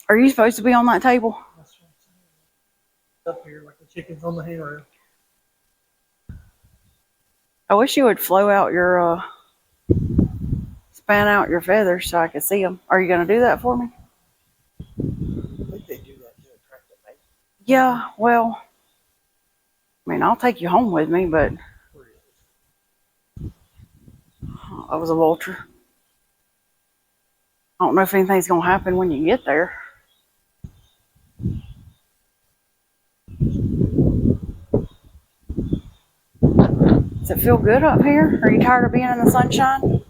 Are you supposed to be on that table? That's what I'm saying. Up here like the chickens on the handrail. I wish you would flow out your, span out your feathers so I could see them. Are you going to do that for me? I think they do that to attract the mate. Yeah, well, I mean, I'll take you home with me, but I was a vulture. I don't know if anything's going to happen when you get there. Does it feel good up here? Are you tired of being in the sunshine?